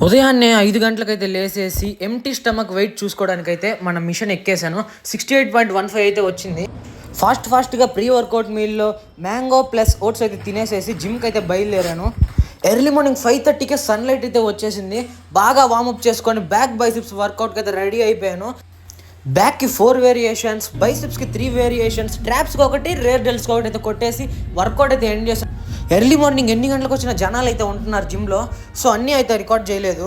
ఉదయాన్నే 5 గంటలకైతే లేసేసి ఎంప్టీ స్టమక్ వెయిట్ చూసుకోవడానికైతే మన మిషన్ ఎక్కేసాను. 68.15 అయితే వచ్చింది. ఫాస్ట్‌గా ప్రీ వర్కౌట్ మీల్‌లో మ్యాంగో ప్లస్ ఓట్స్ అయితే తినేసేసి జిమ్‌కి అయితే బయలుదేరాను. ఎర్లీ మార్నింగ్ 5:30కే సన్‌లైట్ అయితే వచ్చేసింది. బాగా వార్మప్ చేసుకొని బ్యాక్ బైసిప్స్ వర్కౌట్‌కి అయితే రెడీ అయిపోయాను. బ్యాక్కి 4 వేరియేషన్స్, బైసిప్స్కి 3 వేరియేషన్స్, ట్రాప్స్కి ఒకటి, రేర్ డెల్స్కి ఒకటి అయితే కొట్టేసి వర్కౌట్ అయితే ఎండ్ చేశాను. ఎర్లీ మార్నింగ్ ఎన్ని గంటలకు వచ్చిన జనాలు అయితే ఉంటున్నారు జిమ్లో. సో అన్నీ అయితే రికార్డ్ చేయలేదు.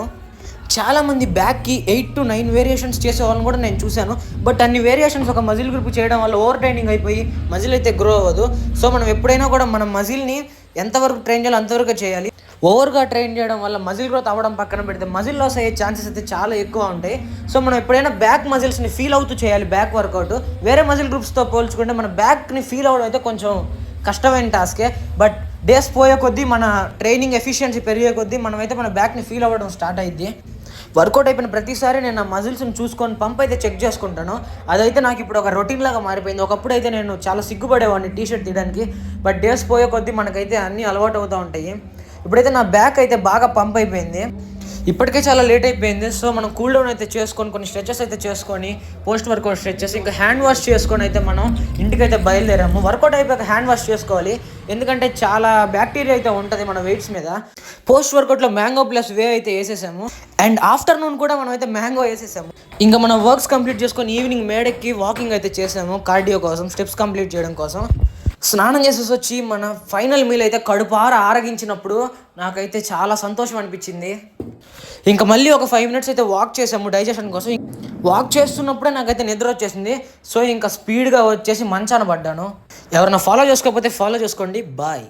చాలామంది బ్యాక్కి 8 to 9 వేరియేషన్స్ చేసే వాళ్ళని కూడా నేను చూశాను. బట్ అన్ని వేరియేషన్స్ ఒక మజిల్ గ్రూప్ చేయడం వల్ల ఓవర్ ట్రైనింగ్ అయిపోయి మజిల్ అయితే గ్రో అవ్వదు. సో మనం ఎప్పుడైనా కూడా మన మజిల్ని ఎంతవరకు ట్రైన్ చేయాలో అంతవరకు చేయాలి. ఓవర్గా ట్రైన్ చేయడం వల్ల మజిల్ గ్రోత్ అవ్వడం పక్కన పెడితే మజిల్ లాస్ అయ్యే ఛాన్సెస్ అయితే చాలా ఎక్కువ ఉంటాయి. సో మనం ఎప్పుడైనా బ్యాక్ మజిల్స్ని ఫీల్ అవుతూ చేయాలి బ్యాక్ వర్కౌట్. వేరే మజిల్ గ్రూప్స్తో పోల్చుకుంటే మన బ్యాక్ని ఫీల్ అవ్వడం అయితే కొంచెం కష్టమైన టాస్కే. బట్ డేస్ పోయే కొద్దీ మన ట్రైనింగ్ ఎఫిషియన్సీ పెరిగే కొద్దీ మనమైతే మన బ్యాక్ని ఫీల్ అవ్వడం స్టార్ట్ అయ్యింది. వర్కౌట్ అయిపోయిన ప్రతిసారి నేను నా మజిల్స్ని చూసుకొని పంప్ అయితే చెక్ చేసుకుంటాను. అదైతే నాకు ఇప్పుడు ఒక రొటీన్ లాగా మారిపోయింది. ఒకప్పుడు అయితే నేను చాలా సిగ్గుపడేవాడిని టీషర్ట్ తీయడానికి. బట్ డేస్ పోయే కొద్దీ మనకైతే అన్నీ అలవాటు అవుతూ ఉంటాయి. ఇప్పుడైతే నా బ్యాక్ అయితే బాగా పంప్ అయిపోయింది. ఇప్పటికే చాలా లేట్ అయిపోయింది. సో మనం కూల్ డౌన్ అయితే చేసుకొని కొన్ని స్ట్రెచెస్ అయితే చేసుకొని పోస్ట్ వర్కౌట్ స్ట్రెచెస్ ఇంకా హ్యాండ్ వాష్ చేసుకొని అయితే మనం ఇంటికైతే బయలుదేరాము. వర్కౌట్ అయిపోయాక హ్యాండ్ వాష్ చేసుకోవాలి, ఎందుకంటే చాలా బ్యాక్టీరియా అయితే ఉంటుంది మన వెయిట్స్ మీద. పోస్ట్ వర్కౌట్లో మ్యాంగో ప్లస్ వే అయితే వేసేసాము. అండ్ ఆఫ్టర్నూన్ కూడా మనం అయితే మ్యాంగో వేసేసాము. ఇంకా మనం వర్క్స్ కంప్లీట్ చేసుకొని ఈవినింగ్ మేడెక్కి వాకింగ్ అయితే చేసాము కార్డియో కోసం, స్టెప్స్ కంప్లీట్ చేయడం కోసం. స్నానం చేసేసి వచ్చి మన ఫైనల్ మీల్ అయితే కడుపార ఆరగించినప్పుడు నాకైతే చాలా సంతోషం అనిపించింది. ఇంకా మళ్ళీ ఒక 5 minutes అయితే వాక్ చేసాము డైజెషన్ కోసం. వాక్ చేస్తున్నప్పుడే నాకైతే నిద్ర వచ్చేసింది. సో ఇంకా స్పీడ్గా వచ్చేసి మంచాన పడ్డాను. ఎవరైనా ఫాలో చేసుకోకపోతే ఫాలో చేసుకోండి. బాయ్.